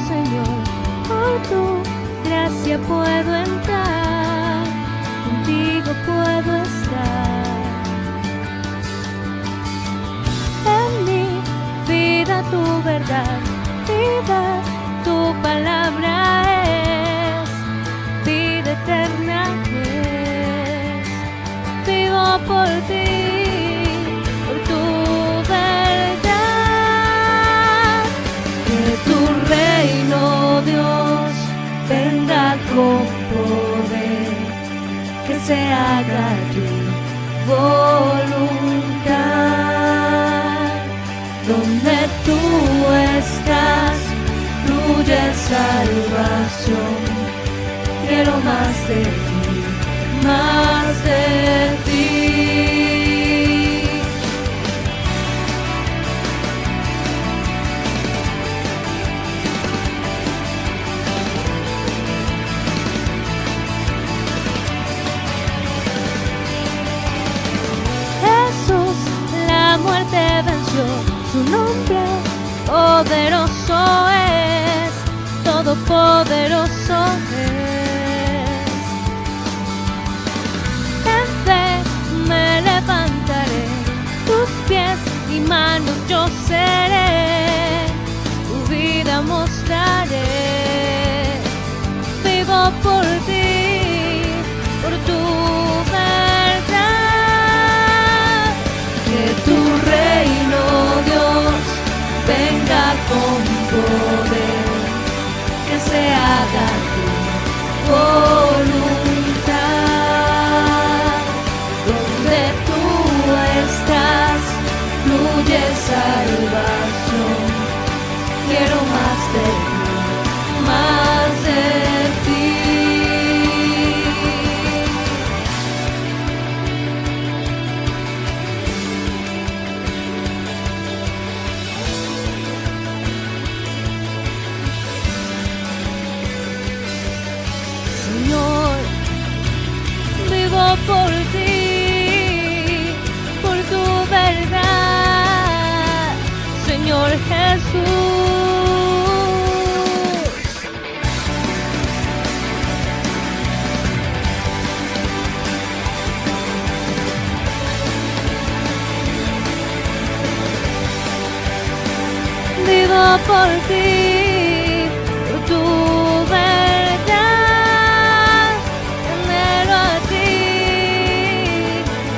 Señor, por tu gracia puedo entrar, contigo puedo estar. En mi vida tu verdad, vida, tu palabra es, vida eterna es. Vivo por ti, por tu verdad. Que tu reino, Dios, venga con poder, que se haga tu voluntad. Donde tú estás, fluye salvación. Quiero más de ti, más de ti. Jesús, la muerte venció, su nombre poderoso es, todopoderoso es. En fe me levantaré, tus pies y manos yo seré, tu vida mostraré. Vivo por ti, por tu verdad. Que tu reino, Dios, venga con poder, que se haga tu voluntad. Donde tú estás, fluye salvación. Quiero más de ti, más de ti. Señor, vivo por ti, por tu verdad, Señor Jesús. Vivo por ti, por tu verdad, anhelo a ti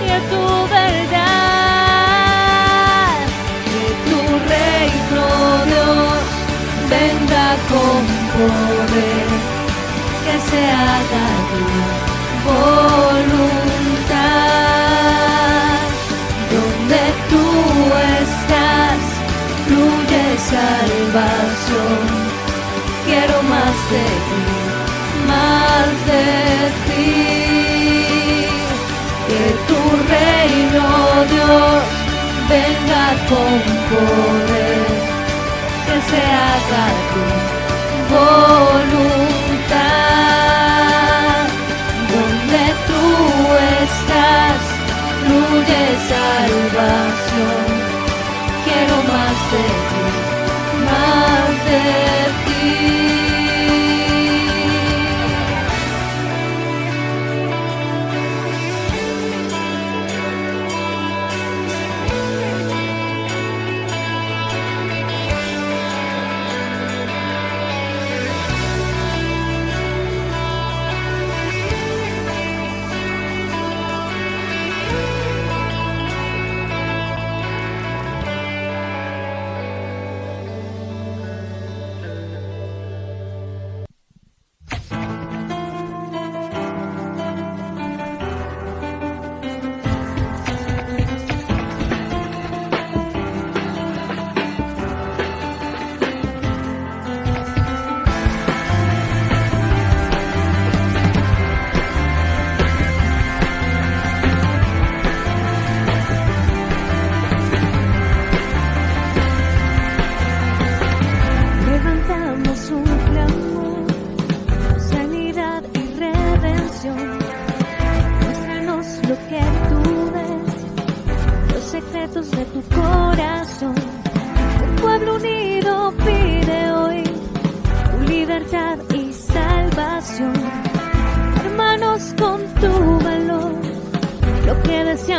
y a tu verdad. Que tu reino, Dios, venga con poder, que se haga tu voluntad. Donde tú estás, fluye salvación. Quiero más de ti, más de ti. Que tu reino, Dios, venga con poder, que se haga tu voluntad. Donde tú estás, fluye salvación. Quiero más de ti, más de ti.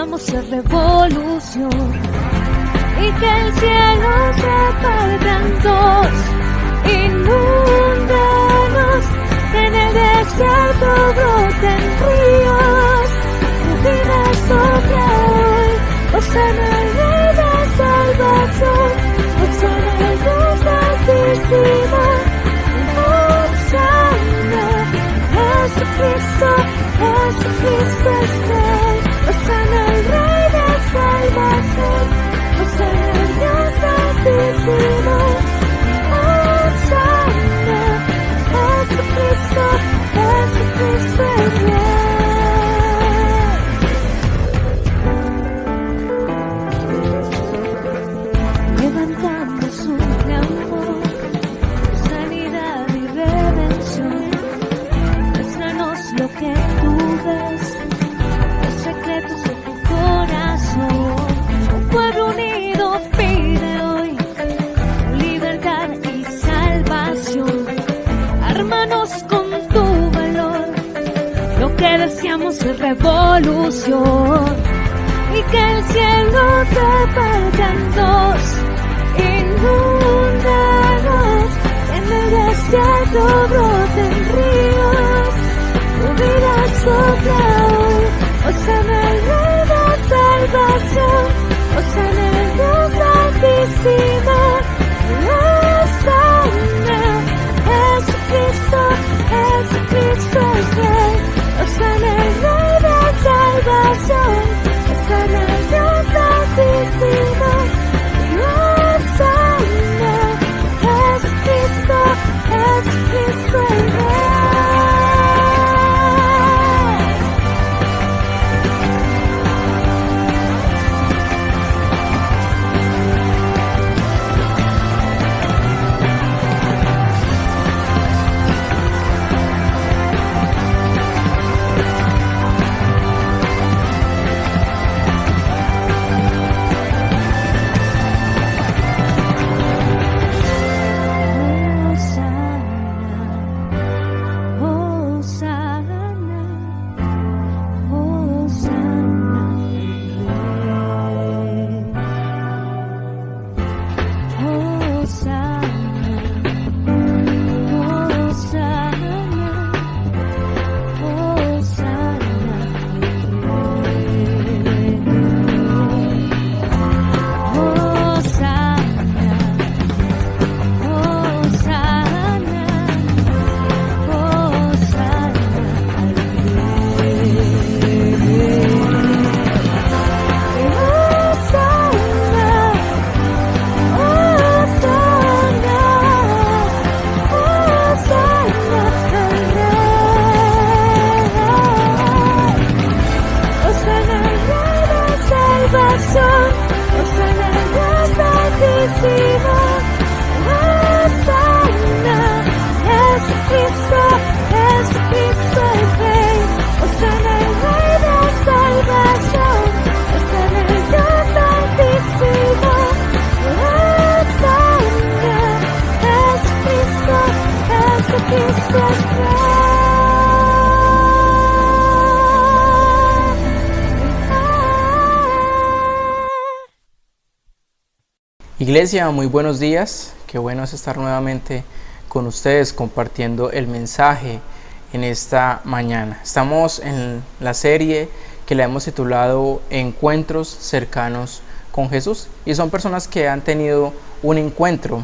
deseamos ser revolución y que el cielo se parta en dos. Inúndanos, que en el desierto broten ríos, tu vida sopla hoy, Hosana el Rey de salvación, Hosana el Dios altísimo, Hosana, Jesucristo, Jesucristo es Rey, Hosana el Rey de salvación, Hosana el Dios altísimo, Hosana, Jesucristo, Jesucristo es Rey. Levantamos un clamor, sanidad y redención. Muéstranos lo que tú ves, los secretos de tu corazón. Un pueblo unido pide hoy libertad y salvación. Ármanos con tu valor, lo que deseamos es revolución y que el cielo se parta en dos. Inúndanos, en el desierto broten ríos, tu vida sopla hoy, Hosana el Rey de salvación, Hosana el Dios altísimo, Hosana, Jesucristo, Jesucristo es Rey, Hosana el Rey de salvación, Hosana el Dios altísimo, Hosana, Jesucristo, Jesucristo es Rey. Iglesia, muy buenos días, qué bueno es estar nuevamente con ustedes compartiendo el mensaje en esta mañana. Estamos en la serie que la hemos titulado Encuentros cercanos con Jesús, y son personas que han tenido un encuentro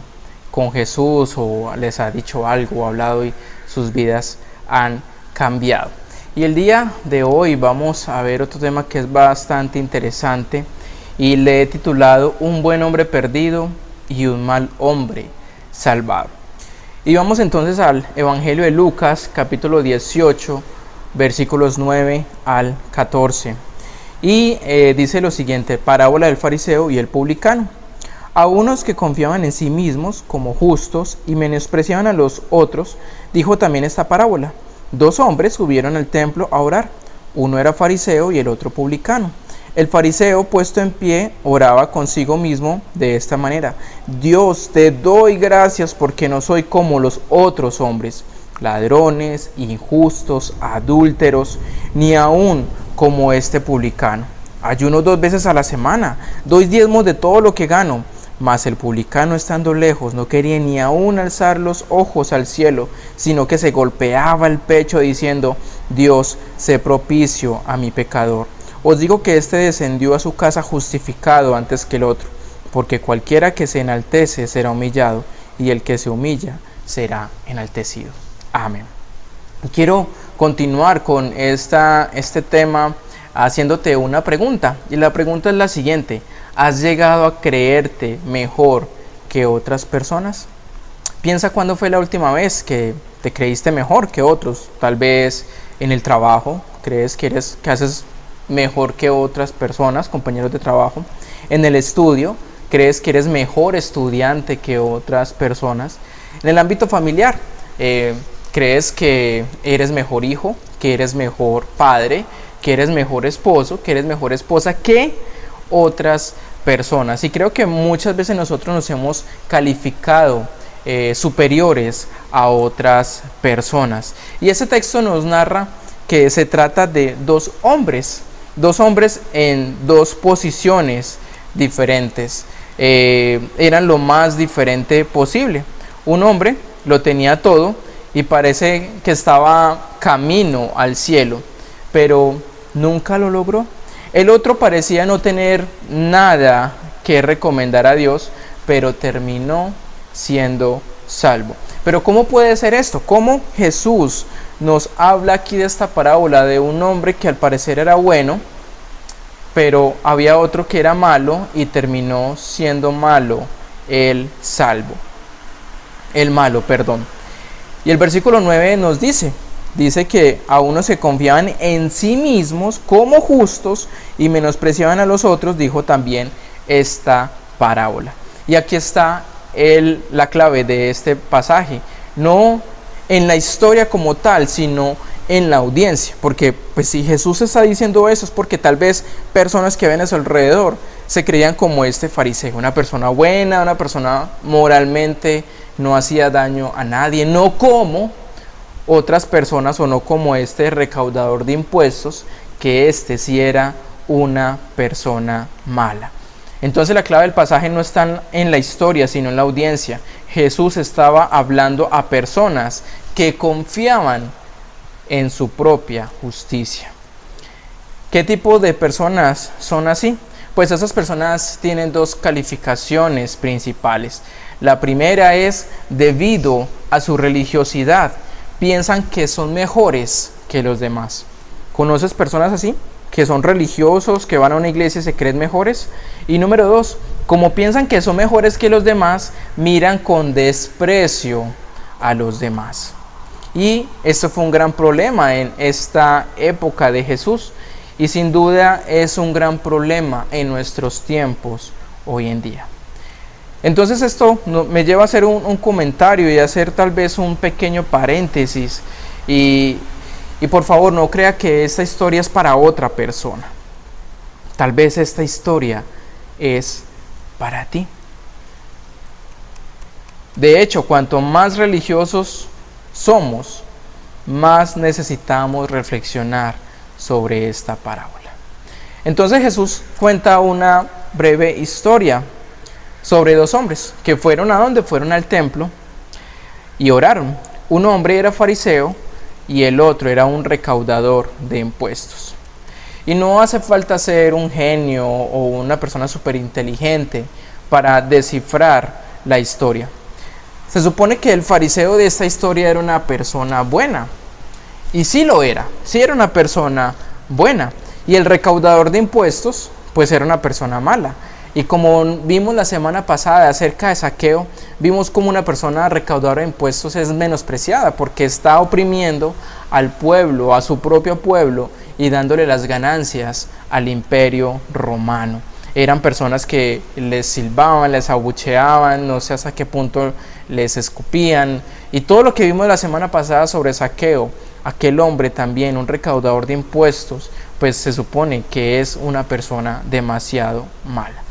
con Jesús o les ha dicho algo o hablado y sus vidas han cambiado. Y el día de hoy vamos a ver otro tema que es bastante interesante y le he titulado Un buen hombre perdido y un mal hombre salvado. Y vamos entonces al Evangelio de Lucas, capítulo 18, versículos 9 al 14. Y dice lo siguiente: parábola del fariseo y el publicano. A unos que confiaban en sí mismos como justos y menospreciaban a los otros, dijo también esta parábola. 2 hombres subieron al templo a orar. Uno era fariseo y el otro publicano. El fariseo, puesto en pie, oraba consigo mismo de esta manera: Dios, te doy gracias porque no soy como los otros hombres, ladrones, injustos, adúlteros, ni aún como este publicano. ayuno 2 veces a la semana, doy diezmos de todo lo que gano. Mas el publicano, estando lejos, no quería ni aún alzar los ojos al cielo, sino que se golpeaba el pecho diciendo: Dios, sé propicio a mi pecador. Os digo que éste descendió a su casa justificado antes que el otro, porque cualquiera que se enaltece será humillado, y el que se humilla será enaltecido. Amén. Quiero continuar con este tema haciéndote una pregunta, y la pregunta es la siguiente: ¿has llegado a creerte mejor que otras personas? Piensa cuándo fue la última vez que te creíste mejor que otros. Tal vez en el trabajo, crees que haces mejor que otras personas, compañeros de trabajo. En el estudio, crees que eres mejor estudiante que otras personas. En el ámbito familiar, crees que eres mejor hijo, que eres mejor padre, que eres mejor esposo, que eres mejor esposa que otras personas. Y creo que muchas veces nosotros nos hemos calificado superiores a otras personas. Y ese texto nos narra que se trata de dos hombres en dos posiciones diferentes. Eran lo más diferente posible. Un hombre lo tenía todo y parece que estaba camino al cielo, pero nunca lo logró. El otro parecía no tener nada que recomendar a Dios, pero terminó siendo salvo. Pero ¿cómo puede ser esto? ¿Cómo Jesús nos habla aquí de esta parábola de un hombre que al parecer era bueno, pero había otro que era malo y terminó siendo malo el malo? Y el versículo 9 nos dice que a unos se confiaban en sí mismos como justos y menospreciaban a los otros, dijo también esta parábola. Y aquí está la clave de este pasaje, no en la historia como tal, sino en la audiencia, porque pues si Jesús está diciendo eso es porque tal vez personas que ven a su alrededor se creían como este fariseo, una persona buena, una persona moralmente no hacía daño a nadie, no como otras personas o no como este recaudador de impuestos, que este sí era una persona mala. Entonces la clave del pasaje no está en la historia, sino en la audiencia. Jesús estaba hablando a personas que confiaban en su propia justicia. ¿Qué tipo de personas son así? Pues esas personas tienen dos calificaciones principales. La primera es debido a su religiosidad. Piensan que son mejores que los demás. ¿Conoces personas así? Que son religiosos, que van a una iglesia y se creen mejores. Y número 2, como piensan que son mejores que los demás, miran con desprecio a los demás. Y esto fue un gran problema en esta época de Jesús. Y sin duda es un gran problema en nuestros tiempos hoy en día. Entonces esto me lleva a hacer un comentario y a hacer tal vez un pequeño paréntesis. Y por favor no crea que esta historia es para otra persona. Tal vez esta historia es para ti. De hecho, cuanto más religiosos somos, más necesitamos reflexionar sobre esta parábola. Entonces Jesús cuenta una breve historia sobre dos hombres que fueron al templo y oraron. Un hombre era fariseo y el otro era un recaudador de impuestos. Y no hace falta ser un genio o una persona súper inteligente para descifrar la historia. Se supone que el fariseo de esta historia era una persona buena. Y sí lo era, sí era una persona buena. Y el recaudador de impuestos, pues era una persona mala. Y como vimos la semana pasada acerca de Zaqueo, vimos como una persona recaudadora de impuestos es menospreciada porque está oprimiendo al pueblo, a su propio pueblo, y dándole las ganancias al imperio romano. Eran personas que les silbaban, les abucheaban, no sé hasta qué punto les escupían. Y todo lo que vimos la semana pasada sobre Zaqueo, aquel hombre también, un recaudador de impuestos, pues se supone que es una persona demasiado mala.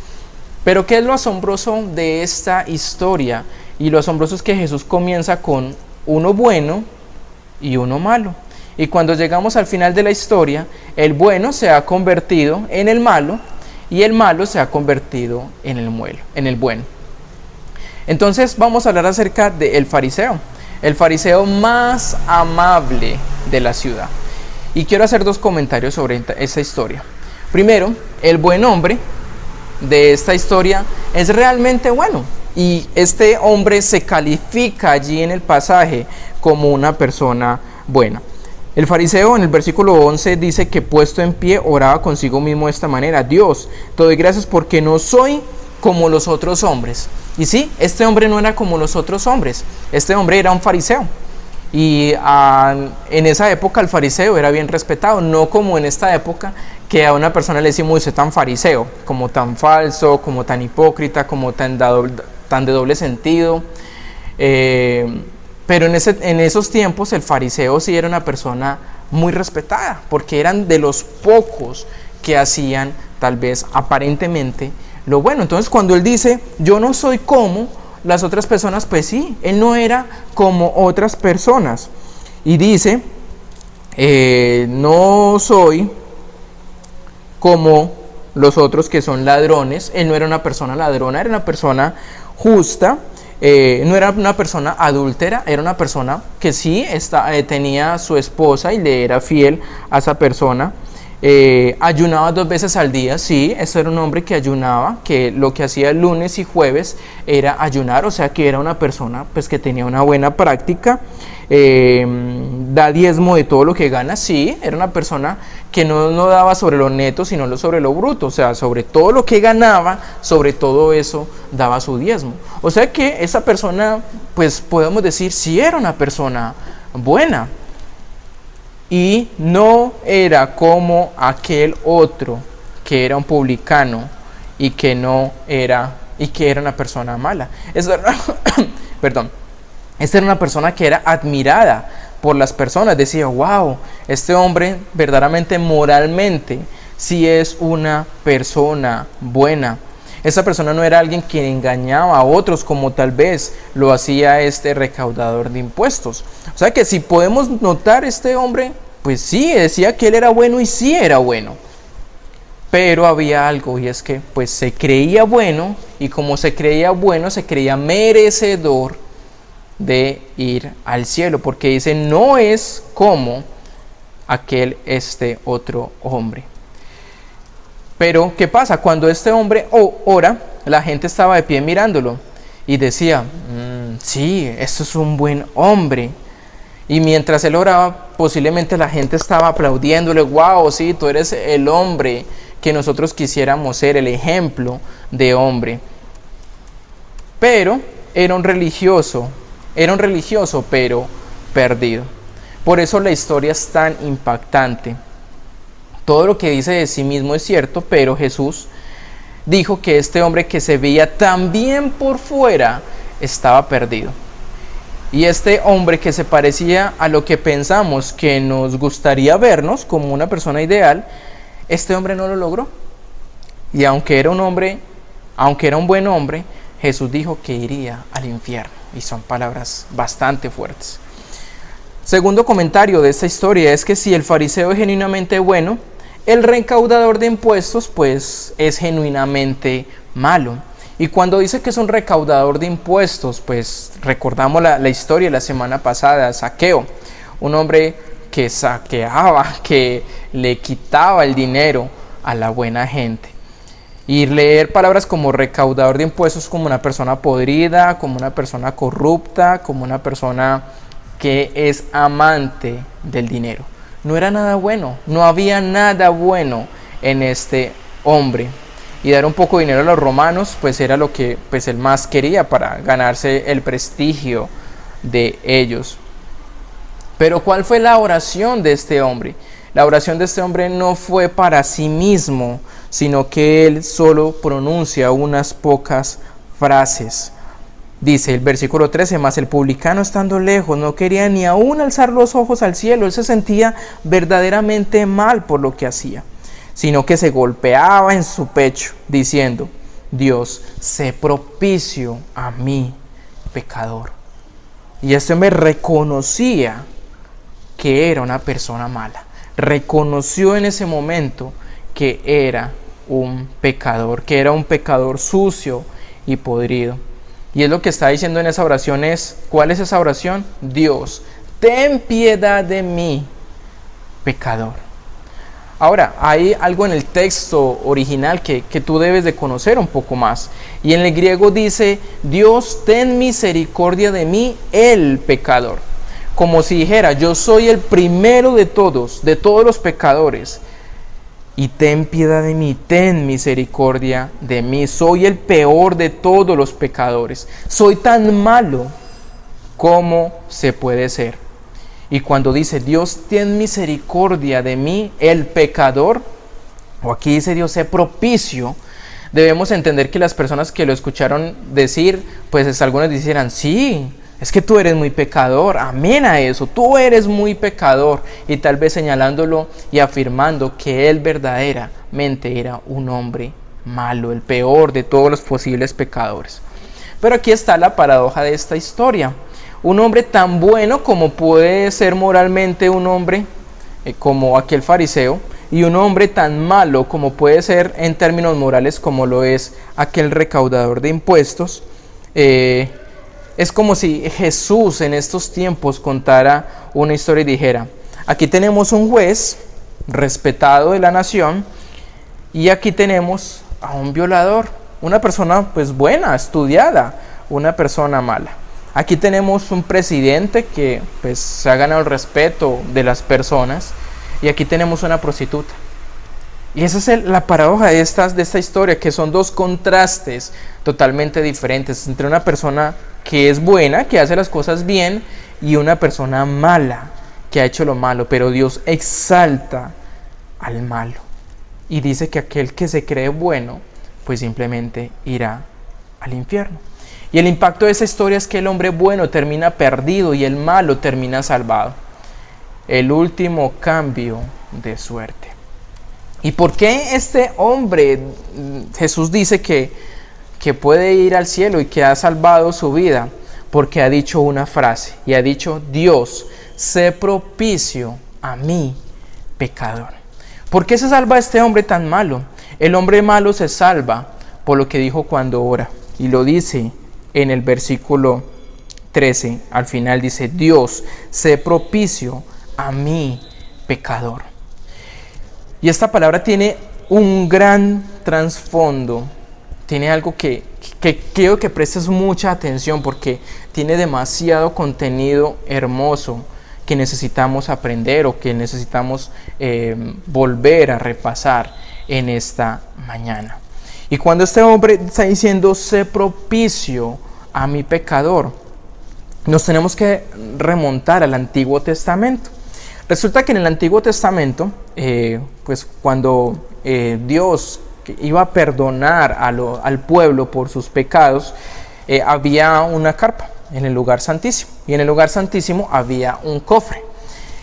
Pero ¿qué es lo asombroso de esta historia? Y lo asombroso es que Jesús comienza con uno bueno y uno malo. Y cuando llegamos al final de la historia, el bueno se ha convertido en el malo y el malo se ha convertido en el bueno. Entonces vamos a hablar acerca del el fariseo más amable de la ciudad. Y quiero hacer 2 comentarios sobre esta historia. Primero, el buen hombre de esta historia es realmente bueno. Y este hombre se califica allí en el pasaje como una persona buena. El fariseo en el versículo 11 dice que puesto en pie oraba consigo mismo de esta manera: Dios, te doy gracias porque no soy como los otros hombres. Y sí, este hombre no era como los otros hombres, este hombre era un fariseo. Y en esa época el fariseo era bien respetado, no como en esta época que a una persona le decimos: usted tan fariseo, como tan falso, como tan hipócrita, como tan de doble sentido. Pero en esos tiempos el fariseo sí era una persona muy respetada, porque eran de los pocos que hacían tal vez aparentemente lo bueno. Entonces cuando él dice: yo no soy como las otras personas, pues sí, él no era como otras personas. Y dice: no soy como los otros que son ladrones. Él no era una persona ladrona, era una persona justa. No era una persona adúltera, era una persona que sí tenía su esposa y le era fiel a esa persona. Ayunaba 2 veces al día, sí, eso era un hombre que ayunaba, que lo que hacía lunes y jueves era ayunar, o sea que era una persona pues que tenía una buena práctica. Da diezmo de todo lo que gana, sí, era una persona que no daba sobre lo neto, sino sobre lo bruto, o sea, sobre todo lo que ganaba, sobre todo eso daba su diezmo. O sea que esa persona, pues podemos decir, sí era una persona buena. Y no era como aquel otro que era un publicano y que era una persona mala. Perdón. Esta era una persona que era admirada por las personas. Decía: wow, este hombre verdaderamente moralmente sí es una persona buena. Esa persona no era alguien que engañaba a otros como tal vez lo hacía este recaudador de impuestos. O sea que si podemos notar, este hombre, pues sí, decía que él era bueno y sí era bueno. Pero había algo, y es que pues se creía bueno, y como se creía bueno, se creía merecedor de ir al cielo, porque dice: no es como aquel otro hombre. Pero ¿qué pasa? Cuando este hombre ora, la gente estaba de pie mirándolo y decía: sí, esto es un buen hombre. Y mientras él oraba, posiblemente la gente estaba aplaudiéndole: wow, sí, tú eres el hombre que nosotros quisiéramos ser, el ejemplo de hombre. Pero era un religioso, pero perdido. Por eso la historia es tan impactante. Todo lo que dice de sí mismo es cierto, pero Jesús dijo que este hombre que se veía tan bien por fuera estaba perdido. Y este hombre que se parecía a lo que pensamos que nos gustaría vernos como una persona ideal, este hombre no lo logró. Y aunque era un buen hombre, Jesús dijo que iría al infierno. Y son palabras bastante fuertes. Segundo comentario de esta historia es que si el fariseo es genuinamente bueno, el recaudador de impuestos pues es genuinamente malo. Y cuando dice que es un recaudador de impuestos, pues recordamos la historia de la semana pasada: Zaqueo, un hombre que saqueaba, que le quitaba el dinero a la buena gente. Y leer palabras como recaudador de impuestos como una persona podrida, como una persona corrupta, como una persona que es amante del dinero. No era nada bueno, no había nada bueno en este hombre. Y dar un poco de dinero a los romanos, pues era lo que pues él más quería para ganarse el prestigio de ellos. Pero ¿cuál fue la oración de este hombre? La oración de este hombre no fue para sí mismo, sino que él solo pronuncia unas pocas frases. Dice el versículo 13: mas el publicano, estando lejos, no quería ni aún alzar los ojos al cielo. Él se sentía verdaderamente mal por lo que hacía, sino que se golpeaba en su pecho, diciendo: Dios, sé propicio a mí, pecador. Y este hombre reconocía que era una persona mala. Reconoció en ese momento que era un pecador sucio y podrido. Y es lo que está diciendo en esa oración ¿cuál es esa oración? Dios, ten piedad de mí, pecador. Ahora, hay algo en el texto original que tú debes de conocer un poco más. Y en el griego dice, Dios, ten misericordia de mí, el pecador. Como si dijera, yo soy el primero de todos los pecadores. Y ten piedad de mí, ten misericordia de mí. Soy el peor de todos los pecadores. Soy tan malo como se puede ser. Y cuando dice, Dios, ten misericordia de mí, el pecador, o aquí dice Dios, sé propicio, debemos entender que las personas que lo escucharon decir, pues algunos dijeran, sí, es que tú eres muy pecador, amén a eso, tú eres muy pecador, y tal vez señalándolo y afirmando que él verdaderamente era un hombre malo, el peor de todos los posibles pecadores. Pero aquí está la paradoja de esta historia. Un hombre tan bueno como puede ser moralmente un hombre como aquel fariseo, y un hombre tan malo como puede ser en términos morales como lo es aquel recaudador de impuestos. Es como si Jesús en estos tiempos contara una historia y dijera, aquí tenemos un juez respetado de la nación, y aquí tenemos a un violador, una persona pues buena, estudiada, una persona mala. Aquí tenemos un presidente que pues se ha ganado el respeto de las personas, y aquí tenemos una prostituta. Y esa es la paradoja de esta historia, que son dos contrastes totalmente diferentes entre una persona que es buena, que hace las cosas bien, y una persona mala, que ha hecho lo malo. Pero Dios exalta al malo y dice que aquel que se cree bueno, pues simplemente irá al infierno. Y el impacto de esa historia es que el hombre bueno termina perdido y el malo termina salvado. El último cambio de suerte. ¿Y por qué este hombre, Jesús dice que puede ir al cielo y que ha salvado su vida? Porque ha dicho una frase, y ha dicho, Dios, sé propicio a mí, pecador. ¿Por qué se salva este hombre tan malo? El hombre malo se salva por lo que dijo cuando ora, y lo dice en el versículo 13, al final dice, Dios, sé propicio a mí, pecador. Y esta palabra tiene un gran trasfondo, tiene algo que quiero que prestes mucha atención, porque tiene demasiado contenido hermoso que necesitamos aprender o que necesitamos volver a repasar en esta mañana. Y cuando este hombre está diciendo, sé propicio a mi pecador, nos tenemos que remontar al Antiguo Testamento. Resulta que en el Antiguo Testamento, pues cuando Dios iba a perdonar al pueblo por sus pecados, había una carpa en el lugar santísimo. Y en el lugar santísimo había un cofre.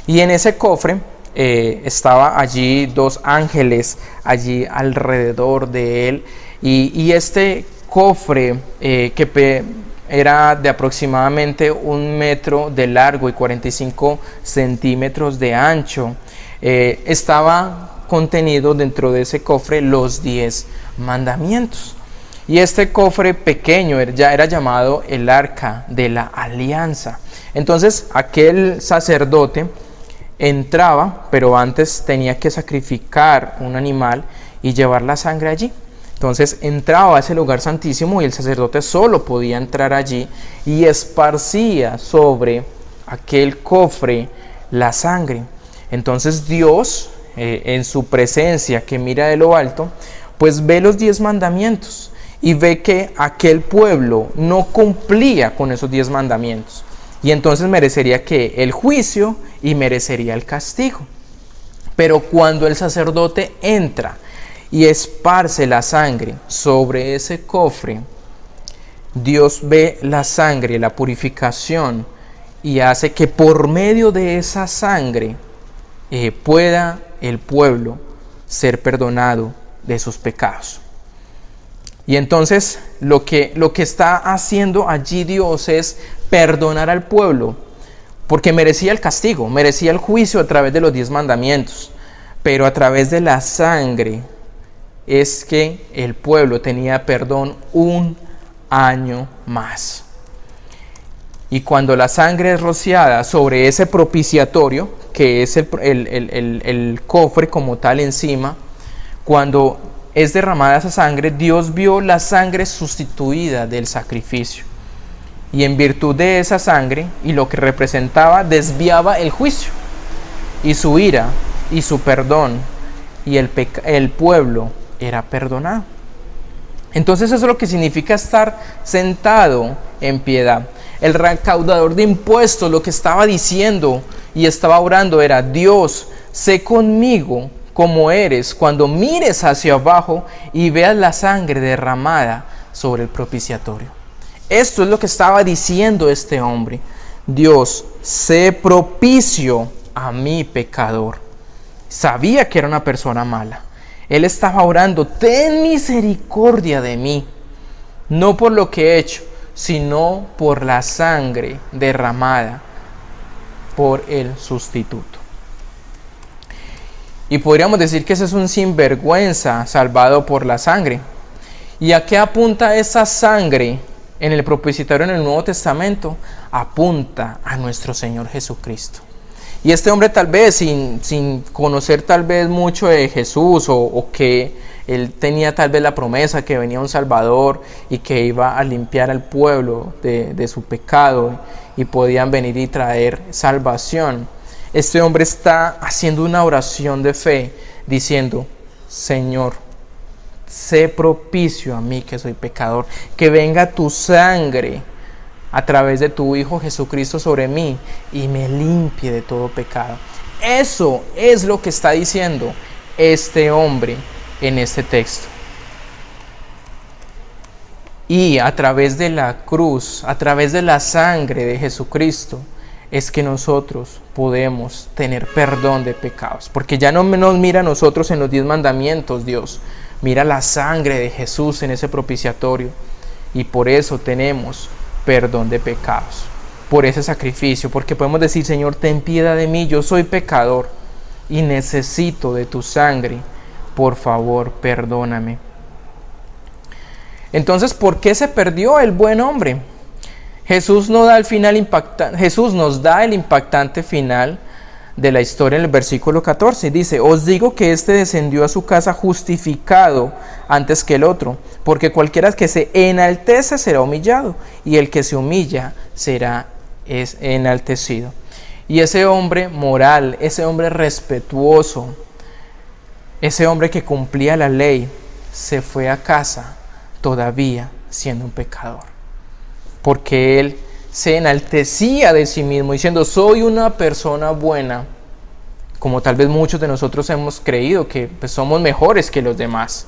Y en ese cofre estaba allí dos ángeles allí alrededor de él, y este cofre que era de aproximadamente 1 metro de largo y 45 centímetros de ancho, estaba contenido dentro de ese cofre los 10 mandamientos. Y este cofre pequeño ya era llamado el Arca de la Alianza. Entonces aquel sacerdote entraba, pero antes tenía que sacrificar un animal y llevar la sangre allí. Entonces entraba a ese lugar santísimo, y el sacerdote solo podía entrar allí y esparcía sobre aquel cofre la sangre. Entonces Dios, en su presencia que mira de lo alto, pues ve los 10 mandamientos y ve que aquel pueblo no cumplía con esos 10 mandamientos. Y entonces merecería que el juicio y merecería el castigo. Pero cuando el sacerdote entra y esparce la sangre sobre ese cofre, Dios ve la sangre, la purificación, y hace que por medio de esa sangre pueda el pueblo ser perdonado de sus pecados. Y entonces lo que está haciendo allí Dios es perdonar al pueblo porque merecía el castigo, merecía el juicio a través de los 10 mandamientos, pero a través de la sangre es que el pueblo tenía perdón un año más. Y cuando la sangre es rociada sobre ese propiciatorio, que es el cofre como tal encima, cuando es derramada esa sangre, Dios vio la sangre sustituida del sacrificio. Y en virtud de esa sangre y lo que representaba, desviaba el juicio y su ira y su perdón, y el pueblo era perdonado. Entonces eso es lo que significa estar sentado en piedad. El recaudador de impuestos lo que estaba diciendo y estaba orando era: Dios, sé conmigo como eres cuando mires hacia abajo y veas la sangre derramada sobre el propiciatorio. Esto es lo que estaba diciendo este hombre: Dios, sé propicio a mi pecador. Sabía que era una persona mala. Él estaba orando: ten misericordia de mí, no por lo que he hecho, sino por la sangre derramada por el sustituto. Y podríamos decir que ese es un sinvergüenza salvado por la sangre. ¿Y a qué apunta esa sangre en el propiciatorio en el Nuevo Testamento? Apunta a nuestro Señor Jesucristo. Y este hombre, tal vez sin conocer tal vez mucho de Jesús, o que él tenía tal vez la promesa que venía un Salvador y que iba a limpiar al pueblo de su pecado y podían venir y traer salvación. Este hombre está haciendo una oración de fe diciendo: Señor, sé propicio a mí que soy pecador, que venga tu sangre a través de tu Hijo Jesucristo sobre mí y me limpie de todo pecado. Eso es lo que está diciendo este hombre en este texto. Y a través de la cruz, a través de la sangre de Jesucristo, es que nosotros podemos tener perdón de pecados. Porque ya no nos mira a nosotros en los 10 mandamientos, Dios. Mira la sangre de Jesús en ese propiciatorio. Y por eso tenemos perdón de pecados, por ese sacrificio, porque podemos decir: Señor, ten piedad de mí, yo soy pecador y necesito de tu sangre, por favor, perdóname. Entonces, ¿por qué se perdió el buen hombre? Jesús nos da el impactante final de la historia en el versículo 14. Dice: os digo que éste descendió a su casa justificado antes que el otro, porque cualquiera que se enaltece será humillado, y el que se humilla será enaltecido. Y ese hombre moral, ese hombre respetuoso, ese hombre que cumplía la ley, se fue a casa todavía siendo un pecador, porque él se enaltecía de sí mismo diciendo: soy una persona buena, como tal vez muchos de nosotros hemos creído que pues, somos mejores que los demás.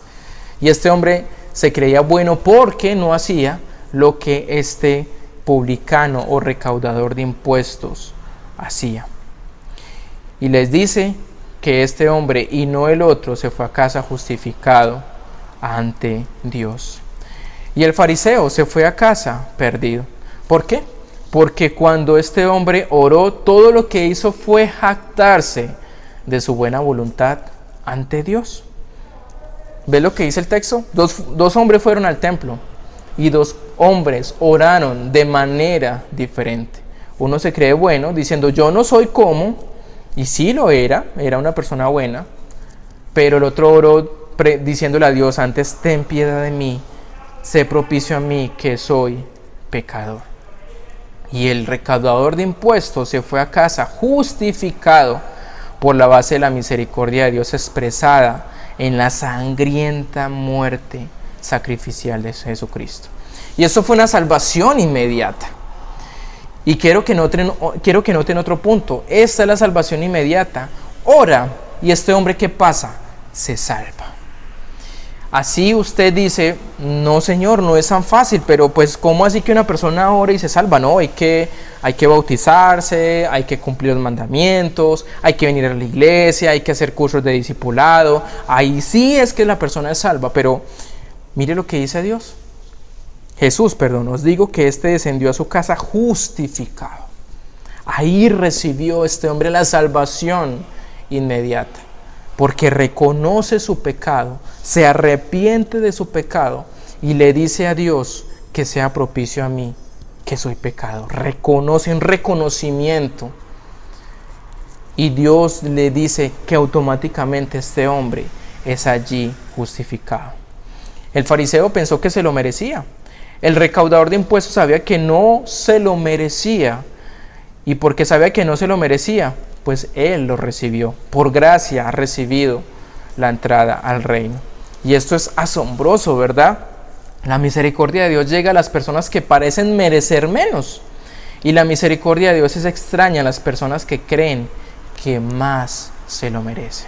Y este hombre se creía bueno porque no hacía lo que este publicano o recaudador de impuestos hacía. Y les dice que este hombre y no el otro se fue a casa justificado ante Dios. Y el fariseo se fue a casa perdido. ¿Por qué? Porque cuando este hombre oró, todo lo que hizo fue jactarse de su buena voluntad ante Dios. ¿Ves lo que dice el texto? Dos hombres fueron al templo y 2 hombres oraron de manera diferente. Uno se cree bueno diciendo: yo no soy como, y sí lo era una persona buena, pero el otro oró diciéndole a Dios: antes ten piedad de mí, sé propicio a mí que soy pecador. Y el recaudador de impuestos se fue a casa justificado por la base de la misericordia de Dios expresada en la sangrienta muerte sacrificial de Jesucristo. Y eso fue una salvación inmediata. Y quiero que noten otro punto. Esta es la salvación inmediata. Ora, y este hombre, ¿qué pasa? Se salva. Así usted dice: no, Señor, no es tan fácil, pero pues ¿cómo así que una persona ora y se salva? No, hay que bautizarse, hay que cumplir los mandamientos, hay que venir a la iglesia, hay que hacer cursos de discipulado. Ahí sí es que la persona es salva, pero mire lo que dice Jesús, os digo que éste descendió a su casa justificado. Ahí recibió este hombre la salvación inmediata, porque reconoce su pecado, se arrepiente de su pecado y le dice a Dios que sea propicio a mí, que soy pecador. Reconoce un reconocimiento y Dios le dice que automáticamente este hombre es allí justificado. El fariseo pensó que se lo merecía. El recaudador de impuestos sabía que no se lo merecía. Y porque sabía que no se lo merecía, pues él lo recibió. Por gracia ha recibido la entrada al reino. Y esto es asombroso, ¿verdad? La misericordia de Dios llega a las personas que parecen merecer menos. Y la misericordia de Dios es extraña a las personas que creen que más se lo merecen.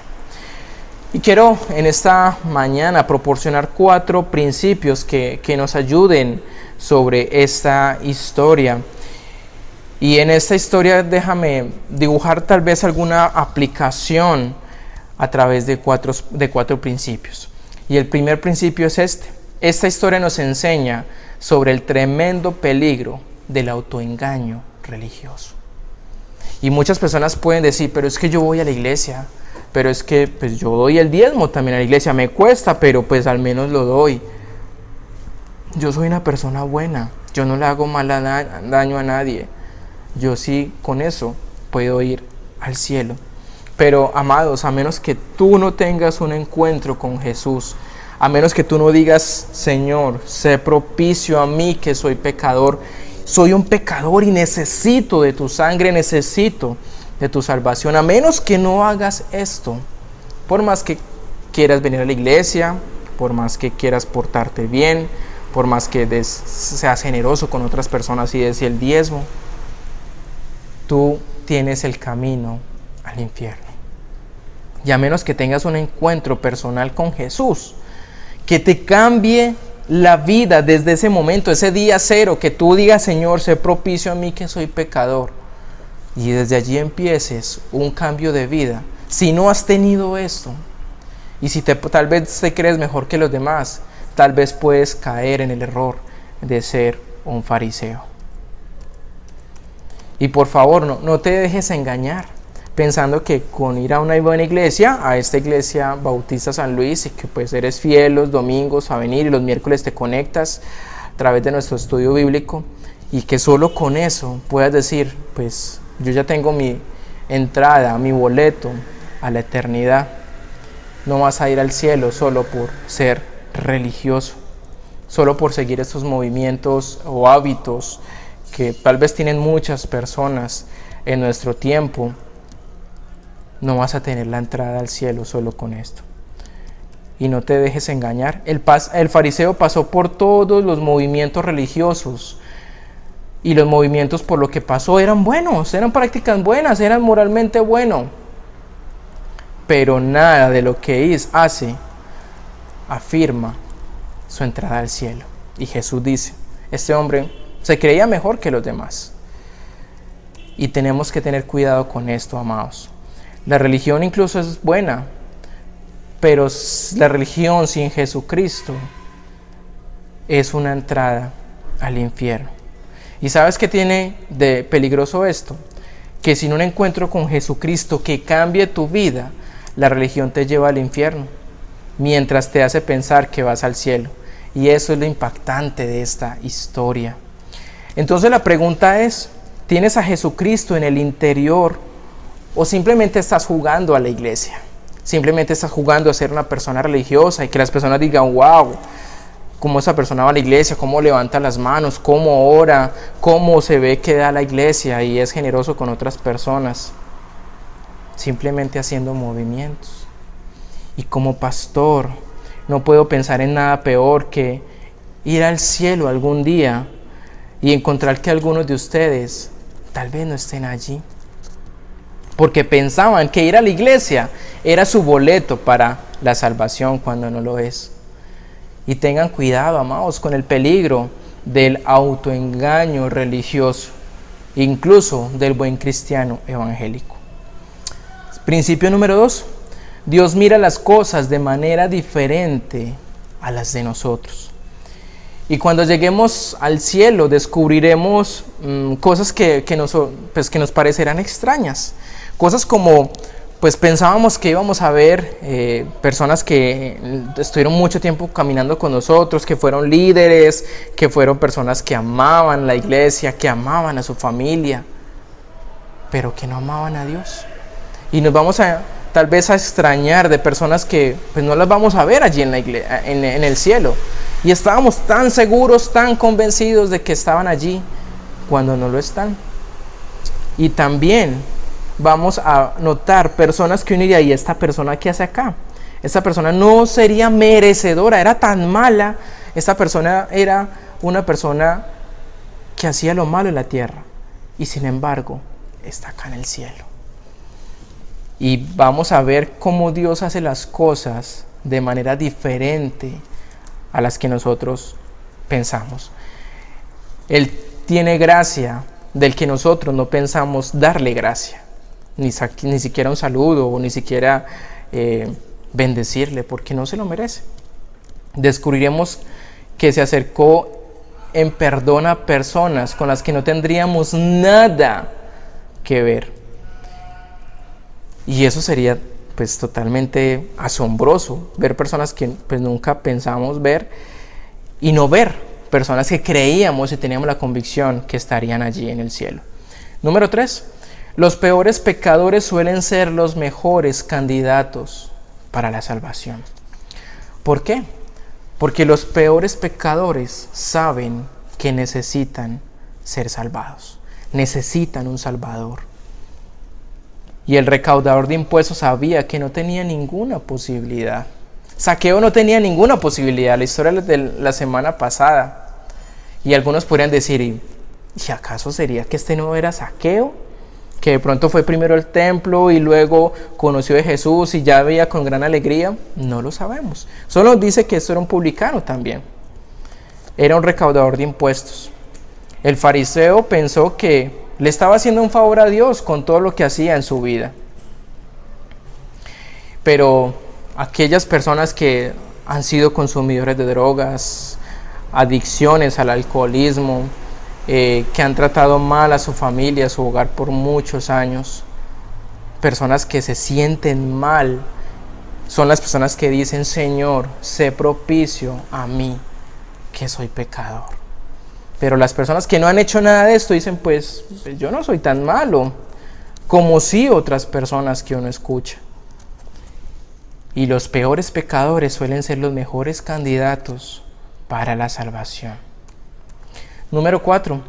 Y quiero en esta mañana proporcionar 4 principios que nos ayuden sobre esta historia. Y en esta historia déjame dibujar tal vez alguna aplicación a través de cuatro principios. Y el primer principio es este. Esta historia nos enseña sobre el tremendo peligro del autoengaño religioso. Y muchas personas pueden decir, pero es que yo voy a la iglesia, pero es que pues yo doy el diezmo también a la iglesia, me cuesta, pero pues al menos lo doy. Yo soy una persona buena, yo no le hago daño a nadie. Yo sí con eso puedo ir al cielo. Pero amados, a menos que tú no tengas un encuentro con Jesús, a menos que tú no digas, Señor, sé propicio a mí que soy pecador, soy un pecador y necesito de tu sangre, necesito de tu salvación, a menos que no hagas esto, por más que quieras venir a la iglesia, por más que quieras portarte bien, por más que seas generoso con otras personas y des el diezmo, tú tienes el camino al infierno. Y a menos que tengas un encuentro personal con Jesús, que te cambie la vida desde ese momento, ese día cero, que tú digas, Señor, sé propicio a mí que soy pecador, y desde allí empieces un cambio de vida. Si no has tenido esto, y si tal vez te crees mejor que los demás, tal vez puedes caer en el error de ser un fariseo. Y por favor, no te dejes engañar pensando que con ir a una buena iglesia, a esta iglesia Bautista San Luis, y que pues eres fiel los domingos a venir y los miércoles te conectas a través de nuestro estudio bíblico, y que solo con eso puedas decir, pues yo ya tengo mi entrada, mi boleto a la eternidad. No vas a ir al cielo solo por ser religioso, solo por seguir estos movimientos o hábitos que tal vez tienen muchas personas en nuestro tiempo. No vas a tener la entrada al cielo solo con esto. Y no te dejes engañar. El fariseo pasó por todos los movimientos religiosos. Y los movimientos por lo que pasó eran buenos, eran prácticas buenas, eran moralmente buenos. Pero nada de lo que hace afirma su entrada al cielo. Y Jesús dice, este hombre se creía mejor que los demás. Y tenemos que tener cuidado con esto, amados. La religión incluso es buena, pero la religión sin Jesucristo es una entrada al infierno. ¿Y sabes qué tiene de peligroso esto? Que sin un encuentro con Jesucristo que cambie tu vida, la religión te lleva al infierno, mientras te hace pensar que vas al cielo. Y eso es lo impactante de esta historia. Entonces la pregunta es, ¿tienes a Jesucristo en el interior o simplemente estás jugando a la iglesia? Simplemente estás jugando a ser una persona religiosa y que las personas digan, wow, cómo esa persona va a la iglesia, cómo levanta las manos, cómo ora, cómo se ve que da a la iglesia y es generoso con otras personas. Simplemente haciendo movimientos. Y como pastor, no puedo pensar en nada peor que ir al cielo algún día y encontrar que algunos de ustedes tal vez no estén allí, porque pensaban que ir a la iglesia era su boleto para la salvación, cuando no lo es. Y tengan cuidado, amados, con el peligro del autoengaño religioso, incluso del buen cristiano evangélico. Principio número 2. Dios mira las cosas de manera diferente a las de nosotros. Y cuando lleguemos al cielo descubriremos cosas que nos parecerán extrañas. Cosas como, pues pensábamos que íbamos a ver personas que estuvieron mucho tiempo caminando con nosotros, que fueron líderes, que fueron personas que amaban la iglesia, que amaban a su familia, pero que no amaban a Dios. Y nos vamos tal vez a extrañar de personas que pues no las vamos a ver allí en la iglesia, en el cielo. Y estábamos tan seguros, tan convencidos de que estaban allí, cuando no lo están. Y también vamos a notar personas que uno diría, ¿y esta persona qué hace acá? Esta persona no sería merecedora, era tan mala. Esta persona era una persona que hacía lo malo en la tierra. Y sin embargo, está acá en el cielo. Y vamos a ver cómo Dios hace las cosas de manera diferente a las que nosotros pensamos. Él tiene gracia del que nosotros no pensamos darle gracia, ni siquiera un saludo o ni siquiera bendecirle, porque no se lo merece. Descubriremos que se acercó en perdón a personas con las que no tendríamos nada que ver. Y eso sería pues totalmente asombroso, ver personas que pues nunca pensamos ver, y no ver personas que creíamos y teníamos la convicción que estarían allí en el cielo. Número 3, los peores pecadores suelen ser los mejores candidatos para la salvación. ¿Por qué? Porque los peores pecadores saben que necesitan ser salvados, necesitan un salvador. Y el recaudador de impuestos sabía que no tenía ninguna posibilidad. Zaqueo no tenía ninguna posibilidad. La historia de la semana pasada. Y algunos podrían decir, ¿y acaso sería que este no era Zaqueo? Que de pronto fue primero al templo y luego conoció a Jesús y ya veía con gran alegría. No lo sabemos. Solo dice que esto era un publicano también. Era un recaudador de impuestos. El fariseo pensó que le estaba haciendo un favor a Dios con todo lo que hacía en su vida. Pero aquellas personas que han sido consumidores de drogas, adicciones al alcoholismo, que han tratado mal a su familia, a su hogar por muchos años, personas que se sienten mal, son las personas que dicen, Señor, sé propicio a mí, que soy pecador. Pero las personas que no han hecho nada de esto dicen, pues yo no soy tan malo, como sí otras personas que uno escucha. Y los peores pecadores suelen ser los mejores candidatos para la salvación. Número 4,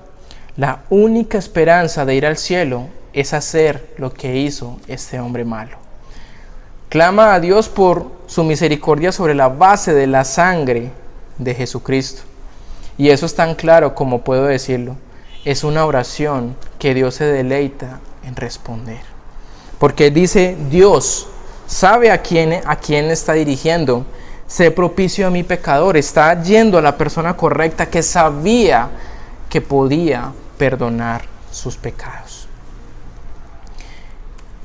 la única esperanza de ir al cielo es hacer lo que hizo este hombre malo. Clama a Dios por su misericordia sobre la base de la sangre de Jesucristo. Y eso es tan claro como puedo decirlo. Es una oración que Dios se deleita en responder. Porque dice, Dios sabe a quién está dirigiendo. Sé propicio a mi pecador. Está yendo a la persona correcta que sabía que podía perdonar sus pecados.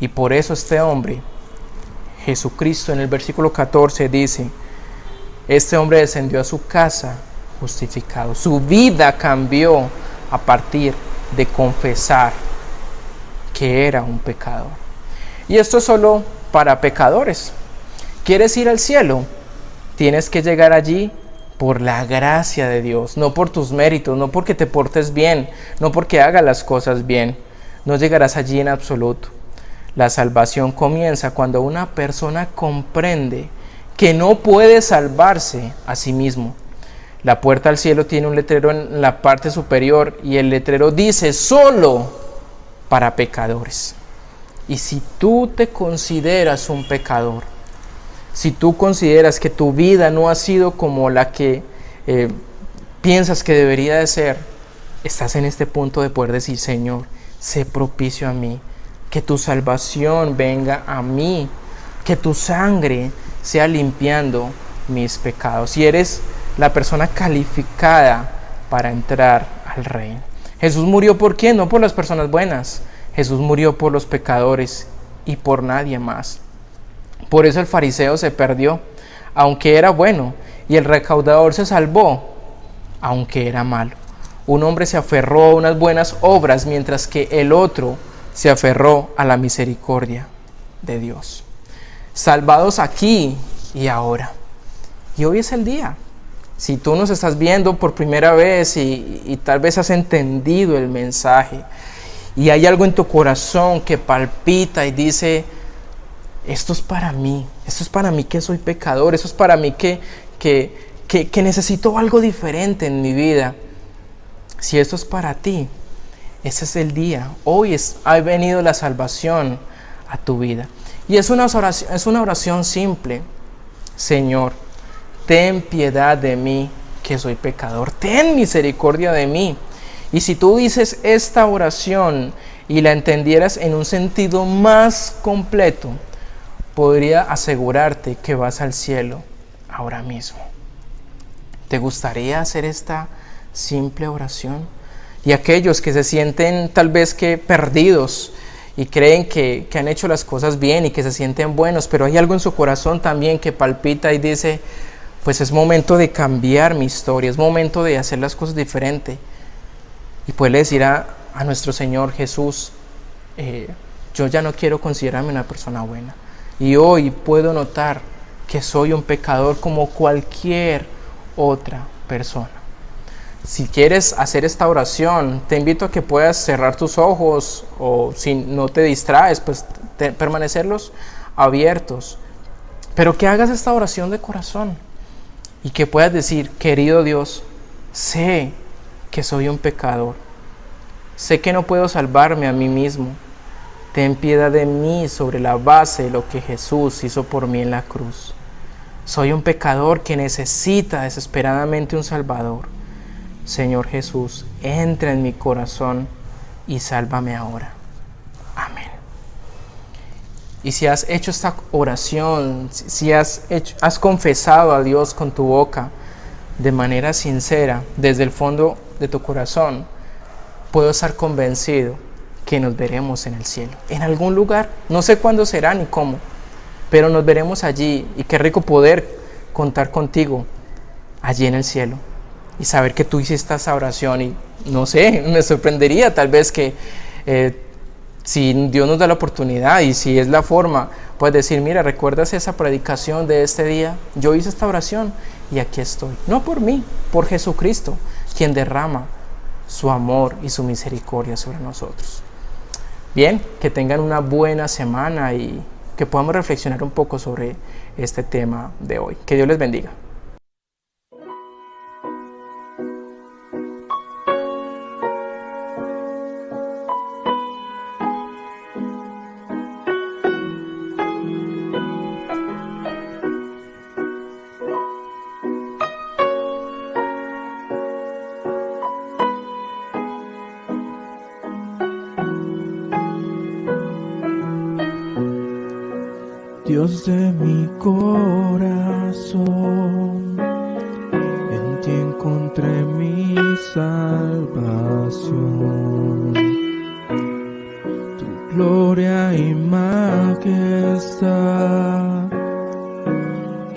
Y por eso este hombre, Jesucristo, en el versículo 14 dice, este hombre descendió a su casa justificado. Su vida cambió a partir de confesar que era un pecador. Y esto es solo para pecadores. ¿Quieres ir al cielo? Tienes que llegar allí por la gracia de Dios, no por tus méritos, no porque te portes bien, no porque hagas las cosas bien. No llegarás allí en absoluto. La salvación comienza cuando una persona comprende que no puede salvarse a sí mismo. La puerta al cielo tiene un letrero en la parte superior y el letrero dice solo para pecadores. Y si tú te consideras un pecador, si tú consideras que tu vida no ha sido como la que piensas que debería de ser, estás en este punto de poder decir, Señor, sé propicio a mí, que tu salvación venga a mí, que tu sangre sea limpiando mis pecados. Si eres la persona calificada para entrar al reino. Jesús murió ¿por quién? No por las personas buenas. Jesús murió por los pecadores y por nadie más. Por eso el fariseo se perdió, aunque era bueno, y el recaudador se salvó, aunque era malo. Un hombre se aferró a unas buenas obras, mientras que el otro se aferró a la misericordia de Dios. Salvados aquí y ahora. Y hoy es el día. Si tú nos estás viendo por primera vez y tal vez has entendido el mensaje y hay algo en tu corazón que palpita y dice: esto es para mí que soy pecador, esto es para mí que necesito algo diferente en mi vida. Si esto es para ti, ese es el día. Hoy ha venido la salvación a tu vida. Y es una oración simple. Señor, ten piedad de mí, que soy pecador. Ten misericordia de mí. Y si tú dices esta oración y la entendieras en un sentido más completo, podría asegurarte que vas al cielo ahora mismo. ¿Te gustaría hacer esta simple oración? Y aquellos que se sienten tal vez que perdidos y creen que han hecho las cosas bien y que se sienten buenos, pero hay algo en su corazón también que palpita y dice: pues es momento de cambiar mi historia, es momento de hacer las cosas diferente. Y puede decir a nuestro Señor Jesús: yo ya no quiero considerarme una persona buena. Y hoy puedo notar que soy un pecador como cualquier otra persona. Si quieres hacer esta oración, te invito a que puedas cerrar tus ojos, o si no te distraes, pues permanecerlos abiertos. Pero que hagas esta oración de corazón y que puedas decir: querido Dios, sé que soy un pecador. Sé que no puedo salvarme a mí mismo. Ten piedad de mí sobre la base de lo que Jesús hizo por mí en la cruz. Soy un pecador que necesita desesperadamente un Salvador. Señor Jesús, entra en mi corazón y sálvame ahora. Amén. Y si has hecho esta oración, si has confesado a Dios con tu boca de manera sincera, desde el fondo de tu corazón, puedo estar convencido que nos veremos en el cielo, en algún lugar. No sé cuándo será ni cómo, pero nos veremos allí. Y qué rico poder contar contigo allí en el cielo y saber que tú hiciste esta oración. Y no sé, me sorprendería tal vez que si Dios nos da la oportunidad y si es la forma, puedes decir: mira, ¿recuerdas esa predicación de este día? Yo hice esta oración y aquí estoy. No por mí, por Jesucristo, quien derrama su amor y su misericordia sobre nosotros. Bien, que tengan una buena semana y que podamos reflexionar un poco sobre este tema de hoy. Que Dios les bendiga. Dios de mi corazón, en ti encontré mi salvación. Tu gloria y majestad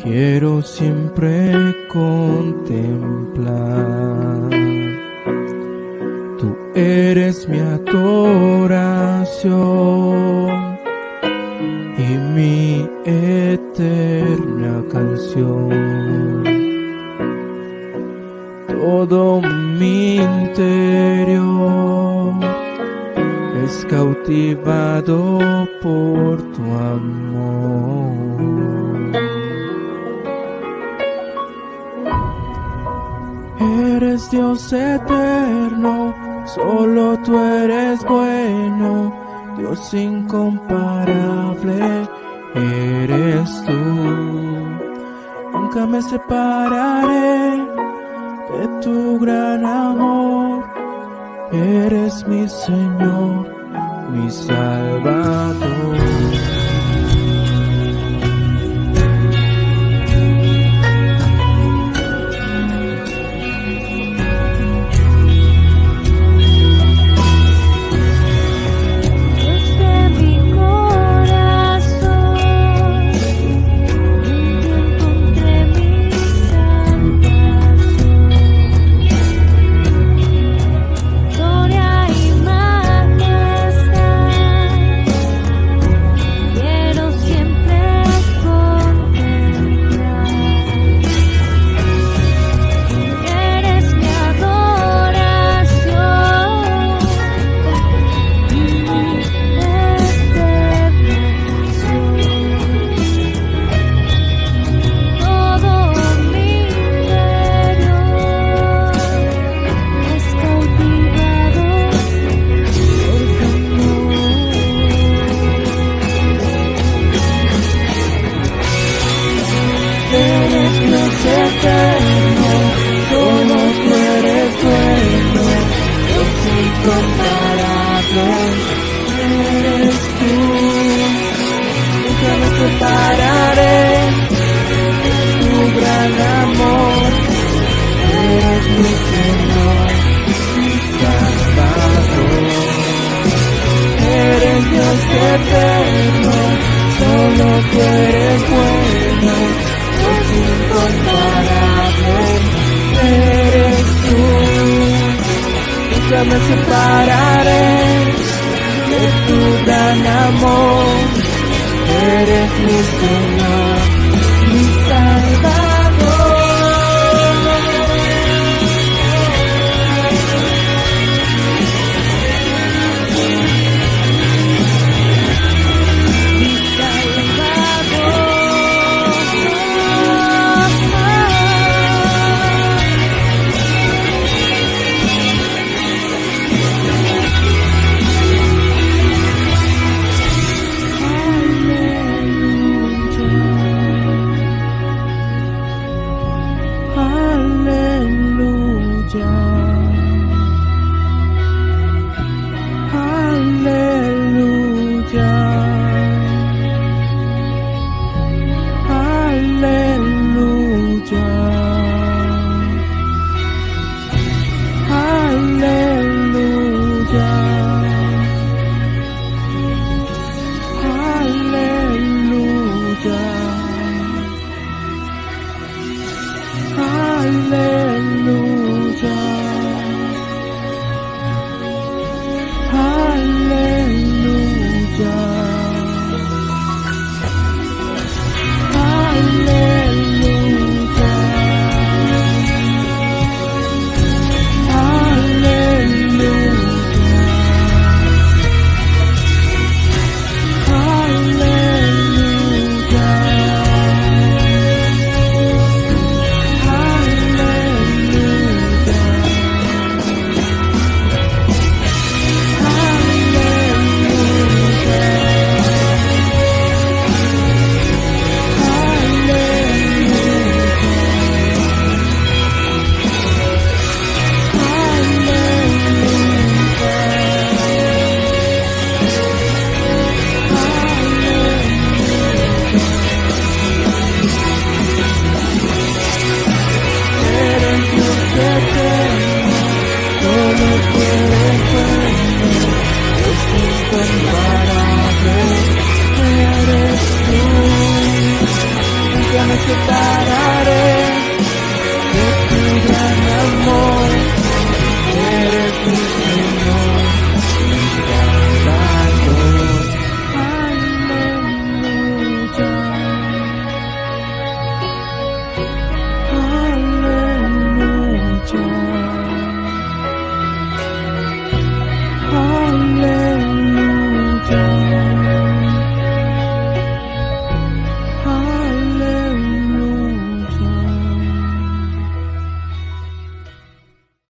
quiero siempre contemplar. Tú eres mi adoración y mi eterna canción. Todo mi interior es cautivado por tu amor. Eres Dios eterno, solo tú eres bueno. Dios incomparable eres tú. Nunca me separaré de tu gran amor. Eres mi Señor, mi Salvador. eterno, solo tú eres bueno, Dios incomparable eres tú. Nunca me separaré de tu gran amor, eres mi Señor, mi Salvador. Me separaré de tu gran amor, eres mi Señor, mi Salvador. Aleluya, aleluya, aleluya.